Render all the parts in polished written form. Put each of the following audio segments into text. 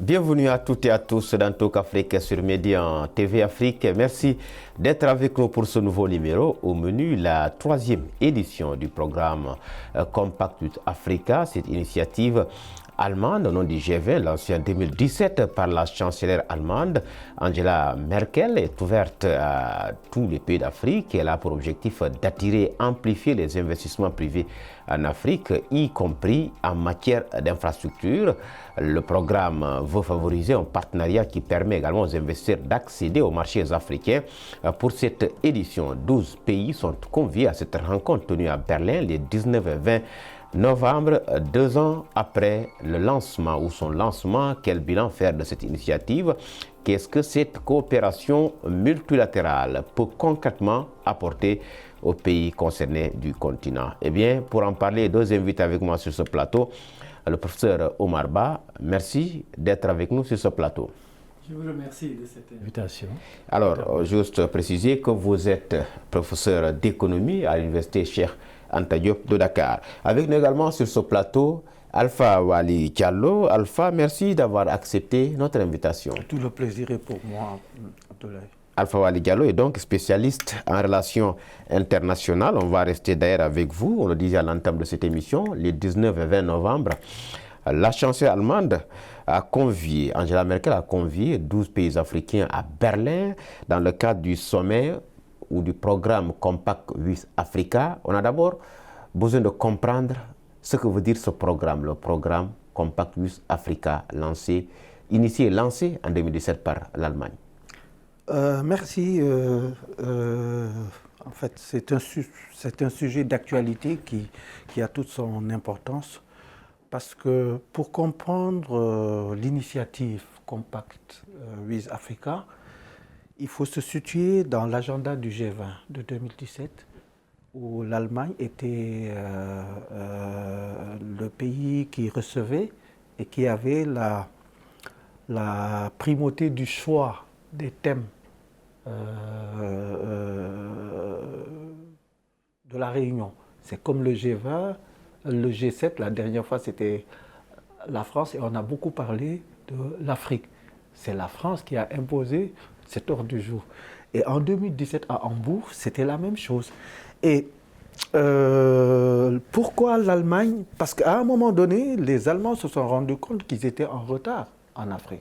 Bienvenue à toutes et à tous dans Talk Afrique sur Média TV Afrique. Merci d'être avec nous pour ce nouveau numéro. Au menu, la 3e édition du programme Compact with Africa, cette initiative allemande au nom du G20, lancée en 2017 par la chancelière allemande Angela Merkel, est ouverte à tous les pays d'Afrique. Elle a pour objectif d'attirer et amplifier les investissements privés en Afrique, y compris en matière d'infrastructure. Le programme veut favoriser un partenariat qui permet également aux investisseurs d'accéder aux marchés africains. Pour cette édition, 12 pays sont conviés à cette rencontre tenue à Berlin les 19 et 20 novembre, 2 ans après le lancement ou son lancement. Quel bilan faire de cette initiative? Qu'est-ce que cette coopération multilatérale peut concrètement apporter aux pays concernés du continent? Eh bien, pour en parler, 2 invités avec moi sur ce plateau. Le professeur Omar Ba, merci d'être avec nous sur ce plateau. Je vous remercie de cette invitation. Alors, juste préciser que vous êtes professeur d'économie à l'université Cheikh Anta Diop de Dakar. Avec nous également sur ce plateau, Alpha Wali Diallo. Alpha, merci d'avoir accepté notre invitation. Tout le plaisir est pour moi, Abdoulaye. Alpha Wali Diallo est donc spécialiste en relations internationales. On va rester d'ailleurs avec vous, on le disait à l'entame de cette émission, les 19 et 20 novembre. La chancelière allemande a convié, Angela Merkel a convié 12 pays africains à Berlin dans le cadre du sommet ou du programme Compact with Africa. On a d'abord besoin de comprendre ce que veut dire ce programme, le programme Compact with Africa, initié et lancé en 2017 par l'Allemagne. Merci. En fait, c'est un sujet d'actualité qui a toute son importance parce que pour comprendre l'initiative Compact with Africa, il faut se situer dans l'agenda du G20 de 2017 où l'Allemagne était le pays qui recevait et qui avait la primauté du choix des thèmes de la réunion. C'est comme le G20, le G7, la dernière fois c'était la France et on a beaucoup parlé de l'Afrique. C'est la France qui a imposé cet ordre du jour. Et en 2017 à Hambourg, c'était la même chose. Et pourquoi l'Allemagne? Parce qu'à un moment donné, les Allemands se sont rendus compte qu'ils étaient en retard en Afrique.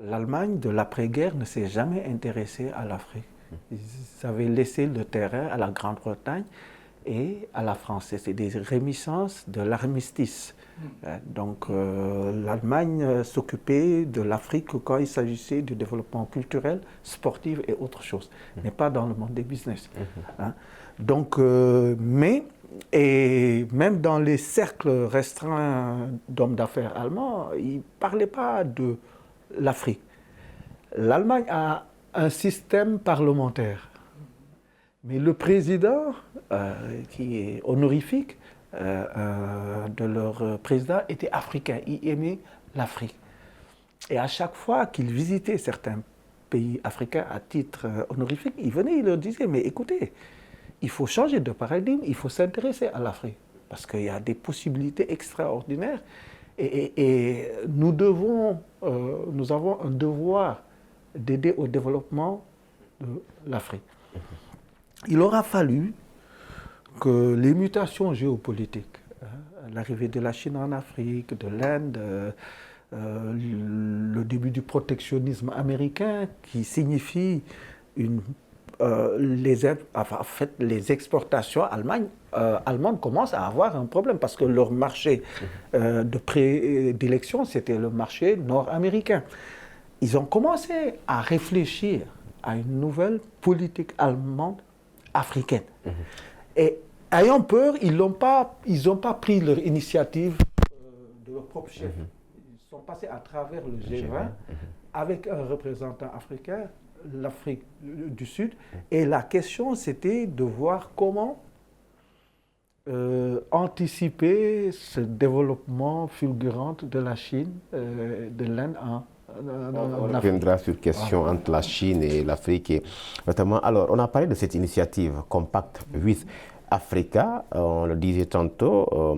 L'Allemagne de l'après-guerre ne s'est jamais intéressée à l'Afrique. Ils avaient laissé le terrain à la Grande-Bretagne et à la France. C'est des réminiscences de l'armistice. Donc l'Allemagne s'occupait de l'Afrique quand il s'agissait du développement culturel, sportif et autre chose, mais pas dans le monde des business. Donc, et même dans les cercles restreints d'hommes d'affaires allemands, ils ne parlaient pas de l'Afrique. L'Allemagne a un système parlementaire, mais le président, qui est honorifique de leur président, était africain. Il aimait l'Afrique. Et à chaque fois qu'il visitait certains pays africains à titre honorifique, il venait, il leur disait, mais écoutez, il faut changer de paradigme, il faut s'intéresser à l'Afrique, parce qu'il y a des possibilités extraordinaires. Et nous avons un devoir d'aider au développement de l'Afrique. Il aura fallu que les mutations géopolitiques, l'arrivée de la Chine en Afrique, de l'Inde, le début du protectionnisme américain qui signifie les exportations allemandes commencent à avoir un problème parce que leur marché de prédilection, c'était le marché nord-américain. Ils ont commencé à réfléchir à une nouvelle politique allemande africaine. Et ayant peur, ils n'ont pas pris leur initiative de leur propre chef. Ils sont passés à travers le G20 avec un représentant africain, l'Afrique du Sud. Et la question, c'était de voir comment anticiper ce développement fulgurant de la Chine, de l'Inde on reviendra sur question entre la Chine et l'Afrique. Notamment, alors, on a parlé de cette initiative Compact with Africa, on le disait tantôt,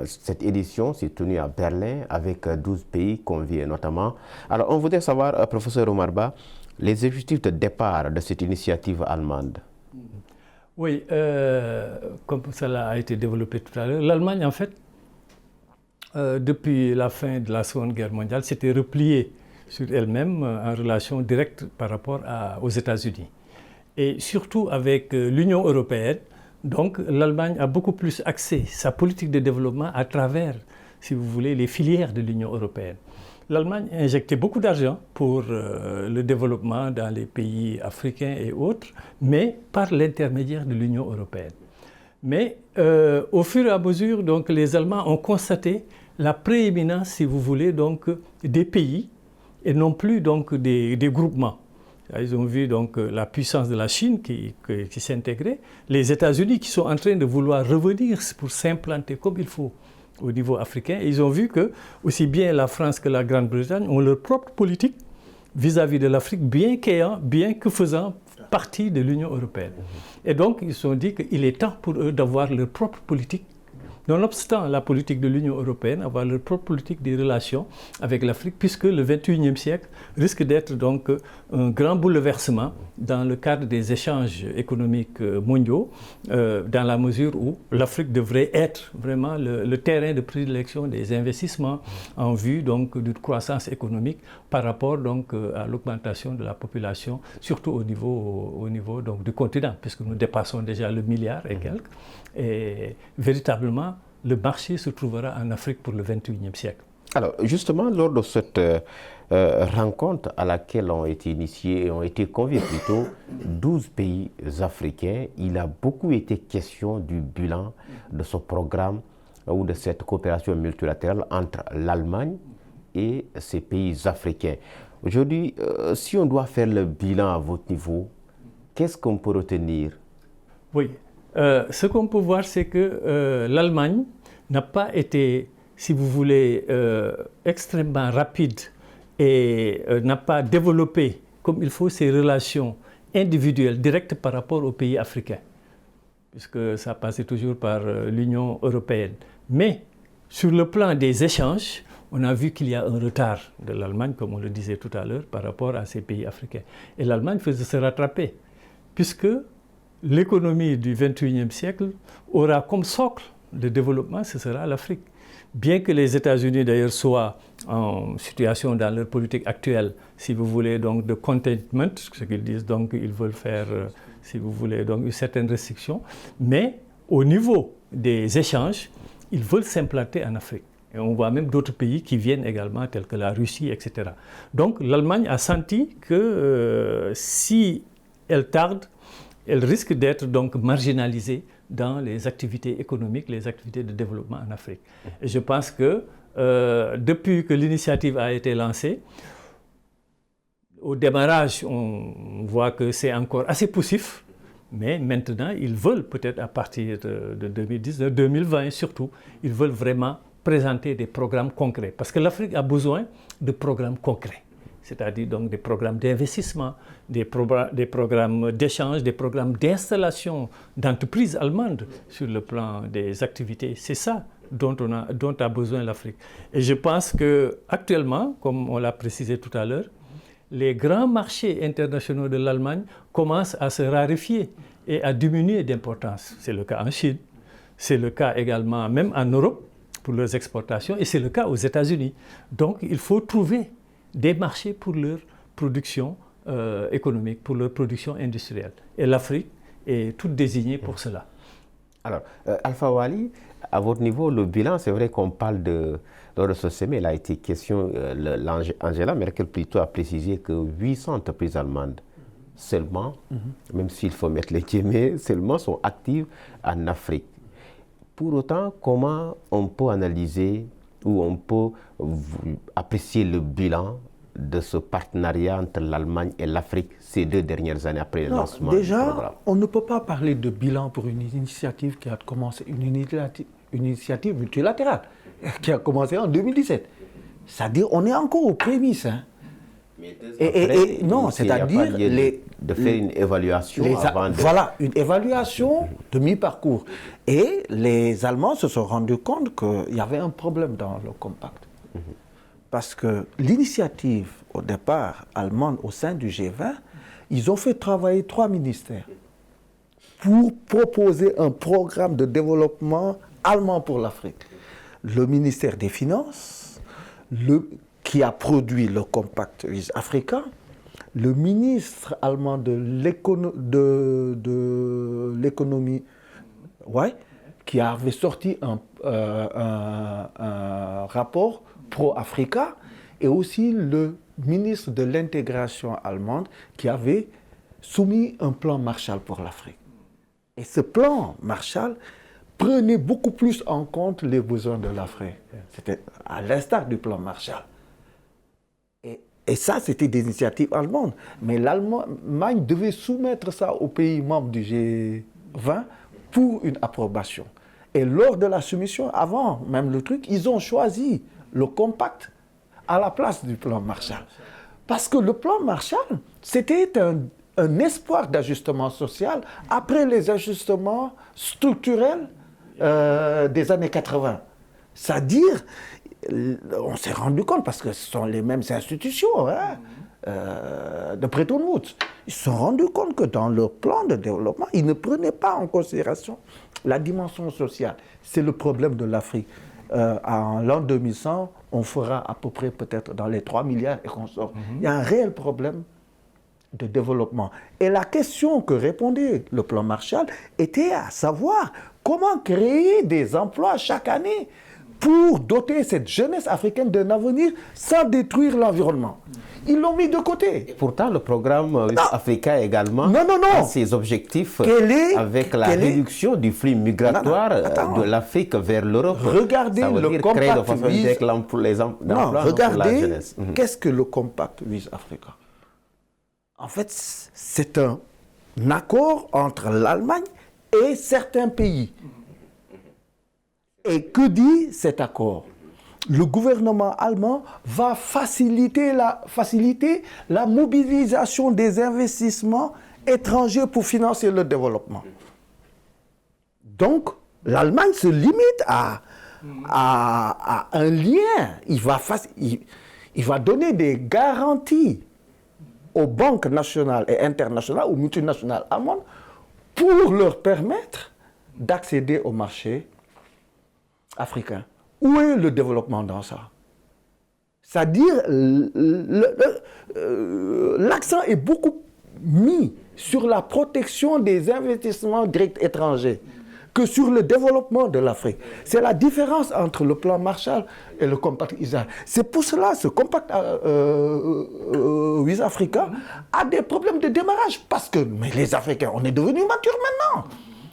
cette édition s'est tenue à Berlin avec 12 pays conviés notamment. Alors on voudrait savoir, professeur Omar Ba, les objectifs de départ de cette initiative allemande. Oui, comme cela a été développé tout à l'heure, l'Allemagne en fait, depuis la fin de la Seconde Guerre mondiale, s'était repliée sur elle-même en relation directe par rapport aux États-Unis. Et surtout avec l'Union européenne, donc l'Allemagne a beaucoup plus axé sa politique de développement à travers, si vous voulez, les filières de l'Union européenne. L'Allemagne a injecté beaucoup d'argent pour le développement dans les pays africains et autres, mais par l'intermédiaire de l'Union européenne. Mais au fur et à mesure, donc, les Allemands ont constaté la prééminence, si vous voulez, donc, des pays et non plus donc, des groupements. Ils ont vu donc, la puissance de la Chine qui s'est intégrée, les États-Unis qui sont en train de vouloir revenir pour s'implanter comme il faut au niveau africain. Et ils ont vu que aussi bien la France que la Grande-Bretagne ont leur propre politique vis-à-vis de l'Afrique, bien que faisant partie de l'Union européenne. Et donc, ils se sont dit qu'il est temps pour eux d'avoir leur propre politique, nonobstant la politique de l'Union européenne, avoir leur propre politique des relations avec l'Afrique, puisque le XXIe siècle risque d'être donc un grand bouleversement dans le cadre des échanges économiques mondiaux, dans la mesure où l'Afrique devrait être vraiment le terrain de prédilection des investissements en vue donc d'une croissance économique par rapport donc à l'augmentation de la population, surtout au niveau donc du continent, puisque nous dépassons déjà le milliard et quelques. Et véritablement, le marché se trouvera en Afrique pour le XXIe siècle. Alors, justement, lors de cette rencontre à laquelle ont été conviés plutôt 12 pays africains, il a beaucoup été question du bilan de ce programme ou de cette coopération multilatérale entre l'Allemagne et ces pays africains. Aujourd'hui, si on doit faire le bilan à votre niveau, qu'est-ce qu'on peut retenir? Oui. Ce qu'on peut voir, c'est que l'Allemagne n'a pas été, si vous voulez, extrêmement rapide et n'a pas développé comme il faut ses relations individuelles directes par rapport aux pays africains, puisque ça passait toujours par l'Union européenne. Mais sur le plan des échanges, on a vu qu'il y a un retard de l'Allemagne, comme on le disait tout à l'heure, par rapport à ces pays africains. Et l'Allemagne faisait se rattraper, puisque l'économie du XXIe siècle aura comme socle de développement, ce sera l'Afrique. Bien que les États-Unis d'ailleurs soient en situation dans leur politique actuelle, si vous voulez, donc de containment, ce qu'ils disent, donc ils veulent faire, si vous voulez, donc une certaine restriction, mais au niveau des échanges, ils veulent s'implanter en Afrique. Et on voit même d'autres pays qui viennent également, tels que la Russie, etc. Donc l'Allemagne a senti que si elle tarde, elle risque d'être donc marginalisée dans les activités économiques, les activités de développement en Afrique. Et je pense que depuis que l'initiative a été lancée, au démarrage, on voit que c'est encore assez poussif, mais maintenant, ils veulent peut-être à partir de 2019, 2020 surtout, ils veulent vraiment présenter des programmes concrets. Parce que l'Afrique a besoin de programmes concrets. C'est-à-dire donc des programmes d'investissement, des programmes d'échange, des programmes d'installation d'entreprises allemandes sur le plan des activités. C'est ça dont a besoin l'Afrique. Et je pense qu'actuellement, comme on l'a précisé tout à l'heure, les grands marchés internationaux de l'Allemagne commencent à se raréfier et à diminuer d'importance. C'est le cas en Chine, c'est le cas également même en Europe pour leurs exportations et c'est le cas aux États-Unis. Donc il faut trouver des marchés pour leur production économique, pour leur production industrielle. Et l'Afrique est toute désignée pour cela. Alors, Alpha Wali, à votre niveau, le bilan, c'est vrai qu'on parle lors de ce sommet, il a été question, Angela Merkel plutôt a précisé que 800 entreprises allemandes seulement, même s'il faut mettre les guillemets, seulement sont actives en Afrique. Pour autant, comment on peut analyser ou on peut apprécier le bilan de ce partenariat entre l'Allemagne et l'Afrique ces 2 dernières années après le lancement du programme? Déjà, on ne peut pas parler de bilan pour une initiative qui a commencé, une initiative multilatérale qui a commencé en 2017. C'est-à-dire on est encore aux prémices. Hein. Non, c'est-à-dire de faire une évaluation avant de... Voilà, une évaluation de mi-parcours. Et les Allemands se sont rendus compte qu'il y avait un problème dans le compact. Parce que l'initiative, au départ, allemande au sein du G20, ils ont fait travailler 3 ministères pour proposer un programme de développement allemand pour l'Afrique. Le ministère des Finances, qui a produit le Compact With Africa, le ministre allemand de l'économie, qui avait sorti un rapport pro-Africa, et aussi le ministre de l'intégration allemande qui avait soumis un plan Marshall pour l'Afrique. Et ce plan Marshall prenait beaucoup plus en compte les besoins de l'Afrique. C'était à l'instar du plan Marshall. Et ça, c'était des initiatives allemandes. Mais l'Allemagne devait soumettre ça aux pays membres du G20 pour une approbation. Et lors de la soumission, avant même le truc, ils ont choisi le compact à la place du plan Marshall. Parce que le plan Marshall, c'était un espoir d'ajustement social après les ajustements structurels des années 80. C'est-à-dire, on s'est rendu compte, parce que ce sont les mêmes institutions de Bretton Woods, ils se sont rendus compte que dans leur plan de développement, ils ne prenaient pas en considération la dimension sociale. C'est le problème de l'Afrique. En l'an 2100, on fera à peu près peut-être dans les 3 milliards et qu'on sort. Il y a un réel problème de développement. Et la question que répondait le plan Marshall était à savoir comment créer des emplois chaque année pour doter cette jeunesse africaine d'un avenir sans détruire l'environnement. Ils l'ont mis de côté. Et pourtant, le programme Africa également a ses objectifs avec la réduction du flux migratoire de l'Afrique vers l'Europe. Regardez le compact With Africa. Qu'est-ce que le compact With Africa? En fait, c'est un accord entre l'Allemagne et certains pays. Et que dit cet accord? Le gouvernement allemand va faciliter la mobilisation des investissements étrangers pour financer le développement. Donc, l'Allemagne se limite à un lien. Il va donner des garanties aux banques nationales et internationales, aux multinationales allemandes, pour leur permettre d'accéder au marché africain. Où est le développement dans ça? C'est-à-dire, l'accent est beaucoup mis sur la protection des investissements directs étrangers que sur le développement de l'Afrique. C'est la différence entre le plan Marshall et le compact ISA. C'est pour cela que ce compact With Africa a des problèmes de démarrage. Parce que les Africains, on est devenus matures maintenant.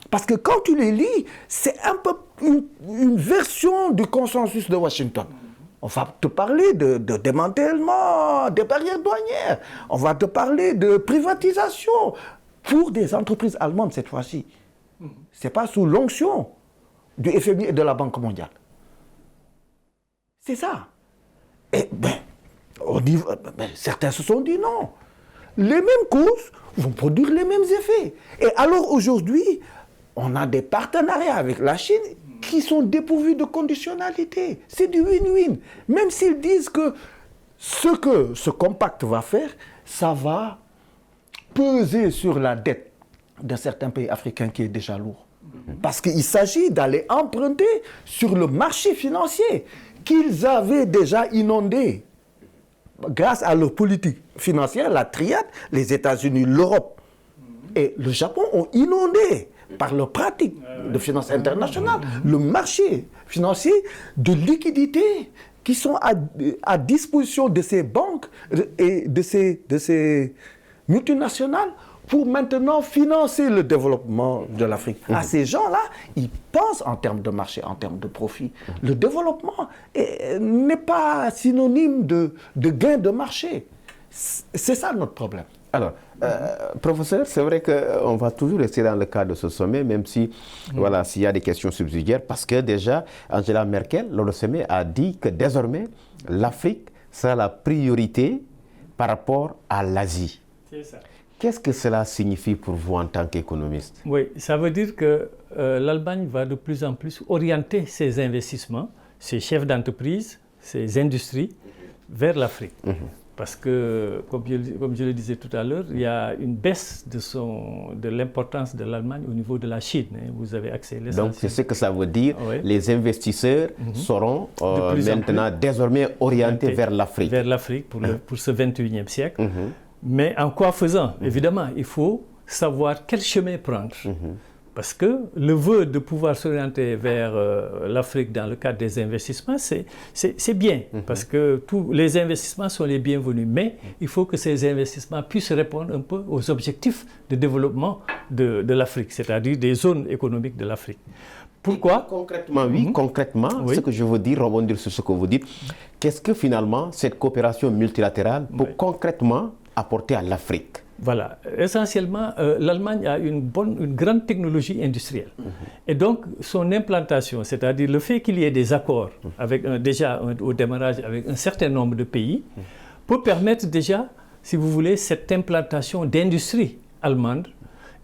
Parce que quand tu les lis, c'est un peu une version du consensus de Washington. On va te parler de démantèlement des barrières douanières. On va te parler de privatisation pour des entreprises allemandes cette fois-ci. Ce n'est pas sous l'onction du FMI et de la Banque mondiale. C'est ça. Et certains se sont dit non. Les mêmes causes vont produire les mêmes effets. Et alors aujourd'hui, on a des partenariats avec la Chine qui sont dépourvus de conditionnalité. C'est du win-win. Même s'ils disent que ce compact va faire, ça va peser sur la dette de certains pays africains qui est déjà lourd. Parce qu'il s'agit d'aller emprunter sur le marché financier qu'ils avaient déjà inondé. Grâce à leur politique financière, la triade, les États-Unis, l'Europe et le Japon ont inondé par leurs pratiques de finance internationale le marché financier de liquidités qui sont à disposition de ces banques et de ces multinationales pour maintenant financer le développement de l'Afrique. À ces gens-là, ils pensent en termes de marché, en termes de profit. Le développement n'est pas synonyme de gain de marché. C'est ça notre problème. Alors, professeur, c'est vrai qu'on va toujours rester dans le cadre de ce sommet, même si, voilà, s'il y a des questions subsidiaires, parce que déjà, Angela Merkel, lors du sommet, a dit que désormais, l'Afrique sera la priorité par rapport à l'Asie. C'est ça. Qu'est-ce que cela signifie pour vous en tant qu'économiste? Oui, ça veut dire que l'Allemagne va de plus en plus orienter ses investissements, ses chefs d'entreprise, ses industries vers l'Afrique. Parce que, comme je le disais tout à l'heure, il y a une baisse de l'importance de l'Allemagne au niveau de la Chine. Vous avez accès l'essentiel. Donc, c'est ce que ça veut dire. Oui. Les investisseurs seront maintenant désormais orientés vers l'Afrique. Vers l'Afrique pour ce 21e siècle. Mais en quoi faisant? Évidemment, il faut savoir quel chemin prendre. Parce que le vœu de pouvoir s'orienter vers l'Afrique dans le cadre des investissements, c'est bien. Parce que tous les investissements sont les bienvenus. Mais il faut que ces investissements puissent répondre un peu aux objectifs de développement de l'Afrique, c'est-à-dire des zones économiques de l'Afrique. Pourquoi? Concrètement, oui, concrètement, ce que je veux dire, rebondir sur ce que vous dites, qu'est-ce que finalement cette coopération multilatérale peut concrètement apporter à l'Afrique? Voilà. Essentiellement, l'Allemagne a une grande technologie industrielle. Et donc, son implantation, c'est-à-dire le fait qu'il y ait des accords avec déjà au démarrage avec un certain nombre de pays, peut permettre déjà, si vous voulez, cette implantation d'industrie allemande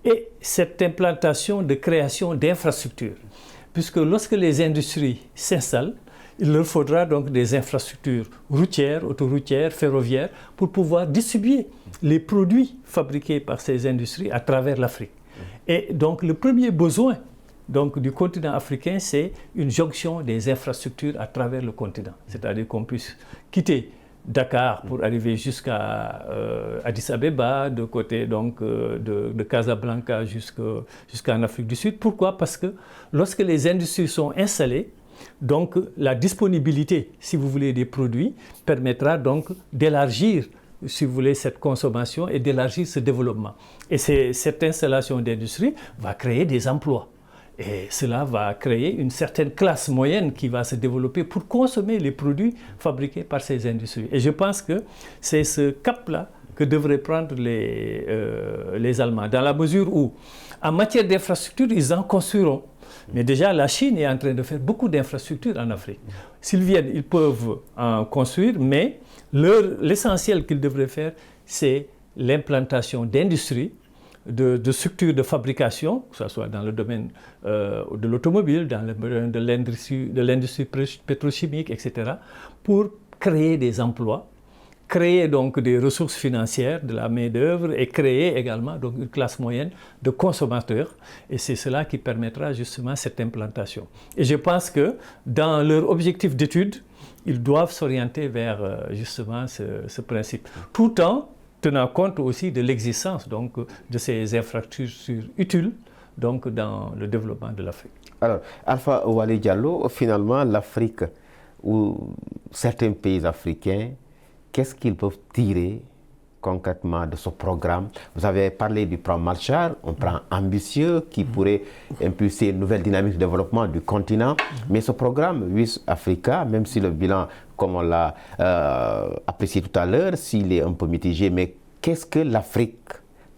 et cette implantation de création d'infrastructures. Puisque lorsque les industries s'installent, il leur faudra donc des infrastructures routières, autoroutières, ferroviaires pour pouvoir distribuer les produits fabriqués par ces industries à travers l'Afrique. Et donc le premier besoin donc, du continent africain, c'est une jonction des infrastructures à travers le continent. C'est-à-dire qu'on puisse quitter Dakar pour arriver jusqu'à Addis Abeba, de côté donc, de Casablanca jusqu'en Afrique du Sud. Pourquoi? Parce que lorsque les industries sont installées, donc la disponibilité, si vous voulez, des produits permettra donc d'élargir, si vous voulez, cette consommation et d'élargir ce développement. Et cette installation d'industrie va créer des emplois. Et cela va créer une certaine classe moyenne qui va se développer pour consommer les produits fabriqués par ces industries. Et je pense que c'est ce cap-là que devraient prendre les Allemands, dans la mesure où, en matière d'infrastructure, ils en construiront. Mais déjà, la Chine est en train de faire beaucoup d'infrastructures en Afrique. S'ils viennent, ils peuvent en construire, mais l'essentiel qu'ils devraient faire, c'est l'implantation d'industries, de structures de fabrication, que ce soit dans le domaine de l'automobile, dans le domaine de l'industrie pétrochimique, etc., pour créer des emplois, créer donc des ressources financières, de la main-d'œuvre et créer également donc une classe moyenne de consommateurs. Et c'est cela qui permettra justement cette implantation. Et je pense que dans leur objectif d'étude, ils doivent s'orienter vers justement ce principe. Tout en tenant compte aussi de l'existence donc de ces infrastructures utiles donc dans le développement de l'Afrique. Alors, Alpha Ouali Diallo, finalement, l'Afrique ou certains pays africains, qu'est-ce qu'ils peuvent tirer concrètement de ce programme? Vous avez parlé du plan Marshall, un plan ambitieux qui pourrait impulser une nouvelle dynamique de développement du continent. Mais ce programme WIS Africa, même si le bilan, comme on l'a apprécié tout à l'heure, s'il est un peu mitigé, mais qu'est-ce que l'Afrique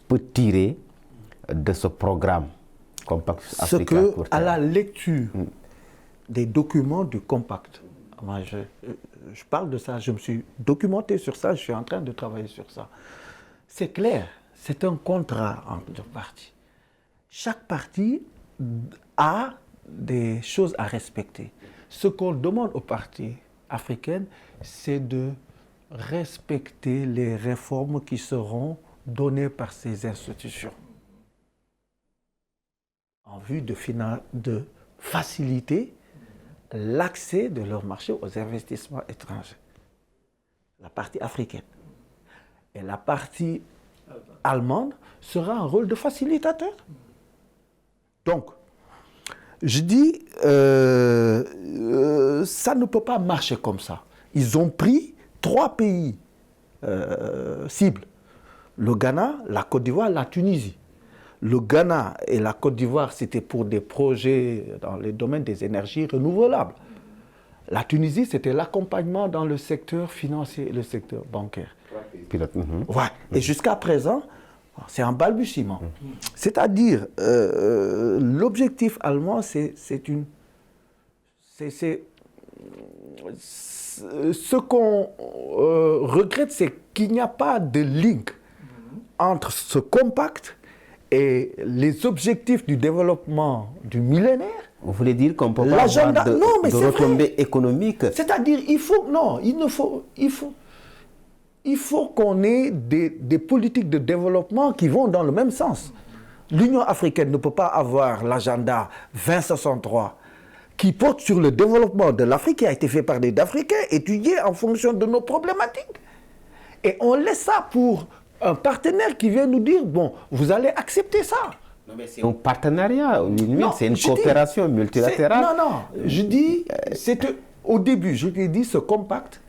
peut tirer de ce programme Compact Africa? Ce que, à la lecture des documents du Compact, moi, je parle de ça, je me suis documenté sur ça, je suis en train de travailler sur ça. C'est clair, c'est un contrat entre parties. Chaque partie a des choses à respecter. Ce qu'on demande aux parties africaines, c'est de respecter les réformes qui seront données par ces institutions en vue de faciliter l'accès de leur marché aux investissements étrangers. La partie africaine. Et la partie allemande sera un rôle de facilitateur. Donc, je dis, ça ne peut pas marcher comme ça. Ils ont pris 3 pays cibles. Le Ghana, la Côte d'Ivoire, la Tunisie. Le Ghana et la Côte d'Ivoire, c'était pour des projets dans les domaines des énergies renouvelables. La Tunisie, c'était l'accompagnement dans le secteur financier et le secteur bancaire. Ouais. Et jusqu'à présent, c'est un balbutiement. C'est-à-dire, l'objectif allemand, ce qu'on regrette, c'est qu'il n'y a pas de link entre ce compact et les objectifs du développement du millénaire. Vous voulez dire qu'on peut pas avoir de retombées économiques? C'est-à-dire, il faut qu'on ait des politiques de développement qui vont dans le même sens. L'Union africaine ne peut pas avoir l'agenda 2063 qui porte sur le développement de l'Afrique, qui a été fait par des Africains, étudié en fonction de nos problématiques. Et on laisse ça pour un partenaire qui vient nous dire, bon, vous allez accepter ça. Non, mais c'est un partenariat, c'est une coopération multilatérale. Je dis, au début, je t'ai dit, ce compact,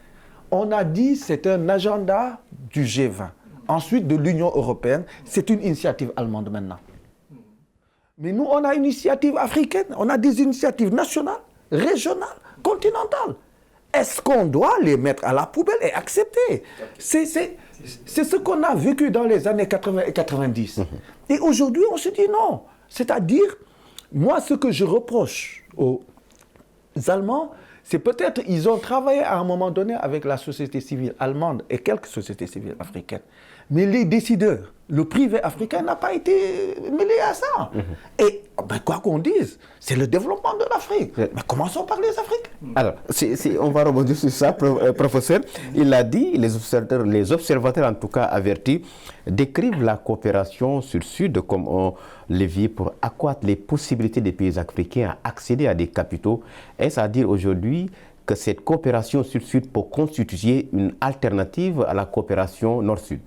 on a dit c'est un agenda du G20. Ensuite, de l'Union européenne, c'est une initiative allemande maintenant. Mais nous, on a une initiative africaine, on a des initiatives nationales, régionales, continentales. Est-ce qu'on doit les mettre à la poubelle et accepter? C'est ce qu'on a vécu dans les années 80 et 90. Et aujourd'hui, on se dit non. C'est-à-dire, moi, ce que je reproche aux Allemands, c'est peut-être qu'ils ont travaillé à un moment donné avec la société civile allemande et quelques sociétés civiles africaines. Mais les décideurs, le privé africain n'a pas été mêlé à ça. Et quoi qu'on dise, c'est le développement de l'Afrique. Mais commençons par les Africains. Alors, on va rebondir sur ça, professeur. Il a dit, les observateurs en tout cas avertis, décrivent la coopération sud-sud comme un levier pour accroître les possibilités des pays africains à accéder à des capitaux. Est-ce à dire aujourd'hui que cette coopération sud-sud peut constituer une alternative à la coopération nord-sud?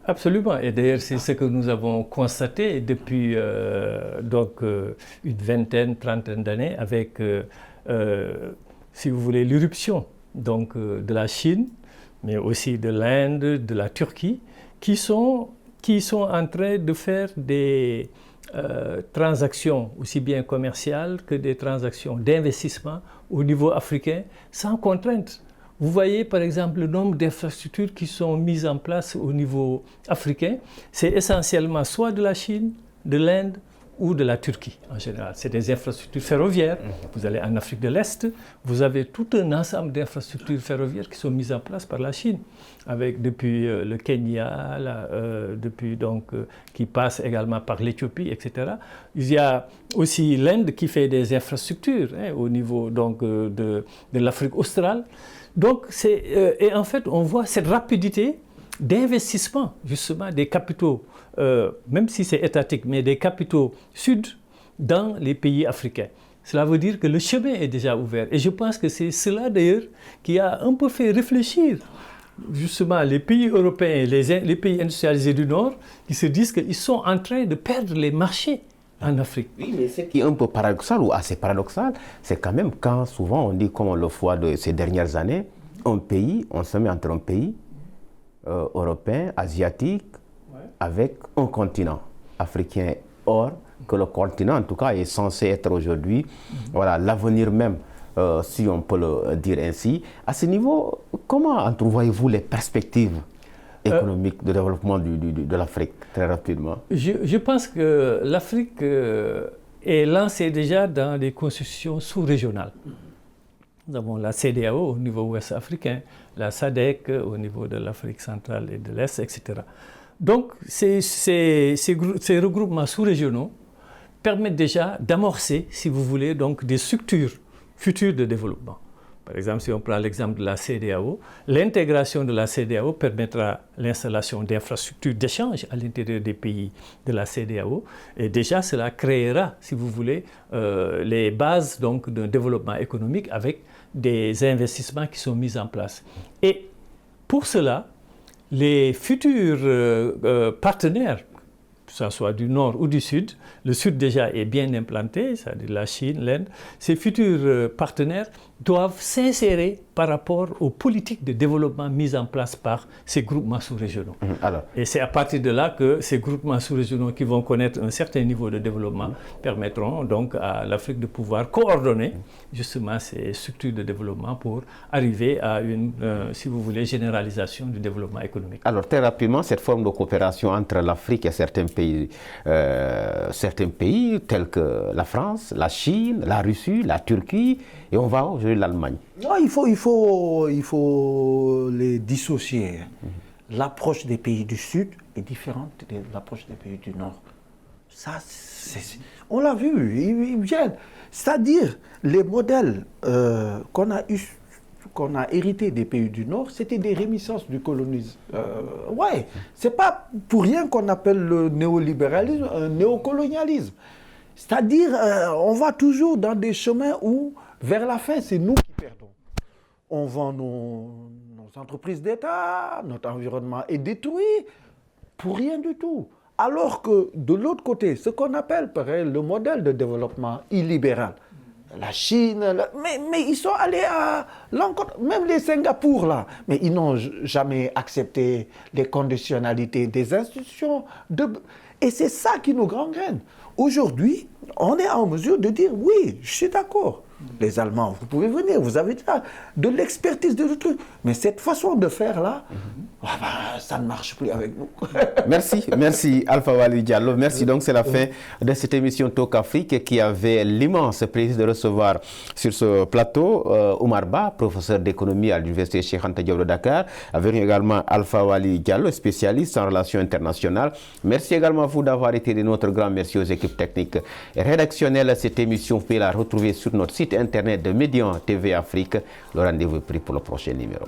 Absolument. Et d'ailleurs, c'est ce que nous avons constaté depuis une vingtaine, trentaine d'années avec, si vous voulez, l'irruption de la Chine, mais aussi de l'Inde, de la Turquie, qui sont en train de faire des transactions aussi bien commerciales que des transactions d'investissement au niveau africain sans contrainte. Vous voyez par exemple le nombre d'infrastructures qui sont mises en place au niveau africain, c'est essentiellement soit de la Chine, de l'Inde ou de la Turquie en général. C'est des infrastructures ferroviaires. Vous allez en Afrique de l'Est, vous avez tout un ensemble d'infrastructures ferroviaires qui sont mises en place par la Chine, avec depuis le Kenya, qui passe également par l'Éthiopie, etc. Il y a aussi l'Inde qui fait des infrastructures au niveau de l'Afrique australe. Donc, et en fait, on voit cette rapidité d'investissement, justement, des capitaux, même si c'est étatique, mais des capitaux sud dans les pays africains. Cela veut dire que le chemin est déjà ouvert. Et je pense que c'est cela, d'ailleurs, qui a un peu fait réfléchir, justement, les pays européens, les pays industrialisés du Nord, qui se disent qu'ils sont en train de perdre les marchés en Afrique. Oui, mais ce qui est un peu paradoxal ou assez paradoxal, c'est quand même quand souvent on dit, comme on le voit de ces dernières années, on se met entre un pays européen, asiatique, avec un continent africain. Or, que le continent, en tout cas, est censé être aujourd'hui l'avenir même, si on peut le dire ainsi. À ce niveau, comment entrevoyez-vous les perspectives économiques de développement de l'Afrique, très rapidement? Je pense que l'Afrique est lancée déjà dans des constitutions sous-régionales. Nous avons la CEDEAO au niveau ouest africain, la SADC au niveau de l'Afrique centrale et de l'Est, etc. Donc, ces regroupements sous-régionaux permettent déjà d'amorcer, si vous voulez, donc des structures futures de développement. Par exemple, si on prend l'exemple de la CEDEAO, l'intégration de la CEDEAO permettra l'installation d'infrastructures d'échange à l'intérieur des pays de la CEDEAO. Et déjà, cela créera, si vous voulez, les bases d'un développement économique avec des investissements qui sont mis en place. Et pour cela, les futurs partenaires, que ce soit du nord ou du sud, le sud déjà est bien implanté, c'est-à-dire la Chine, l'Inde, ces futurs partenaires doivent s'insérer par rapport aux politiques de développement mises en place par ces groupements sous-régionaux. Et c'est à partir de là que ces groupements sous-régionaux qui vont connaître un certain niveau de développement permettront donc à l'Afrique de pouvoir coordonner justement ces structures de développement pour arriver à une, si vous voulez, généralisation du développement économique. Alors très rapidement, cette forme de coopération entre l'Afrique et certains pays tels que la France, la Chine, la Russie, la Turquie, et on va aujourd'hui l'Allemagne. Non, il faut les dissocier. l'approche des pays du Sud est différente de l'approche des pays du Nord. Ça, on l'a vu, ils viennent. C'est-à-dire, les modèles qu'on a hérités des pays du Nord, c'était des réminiscences du colonialisme. Ouais, c'est pas pour rien qu'on appelle le néolibéralisme un néocolonialisme. C'est-à-dire, on va toujours dans des chemins où, vers la fin, c'est nous qui perdons. On vend nos entreprises d'État, notre environnement est détruit, pour rien du tout. Alors que de l'autre côté, ce qu'on appelle le modèle de développement illibéral, la Chine, mais ils sont allés à l'encontre, même les Singapour là, mais ils n'ont jamais accepté les conditionnalités des institutions. Et c'est ça qui nous gangrène. Aujourd'hui, on est en mesure de dire oui, je suis d'accord. Les Allemands, vous pouvez venir, vous avez déjà de l'expertise, de trucs. Mais cette façon de faire là, ça ne marche plus avec vous. Merci Alpha Wali Diallo. Merci. Donc c'est la fin de cette émission Talk Afrique qui avait l'immense plaisir de recevoir sur ce plateau Oumar Ba, professeur d'économie à l'université Cheikh Anta Diop de Dakar, avec également Alpha Wali Diallo, spécialiste en relations internationales. Merci également à vous d'avoir été de notre grand merci aux équipes techniques et rédactionnelles. Cette émission, vous pouvez la retrouver sur notre site internet de Médian TV Afrique. Le rendez-vous est pris pour le prochain numéro.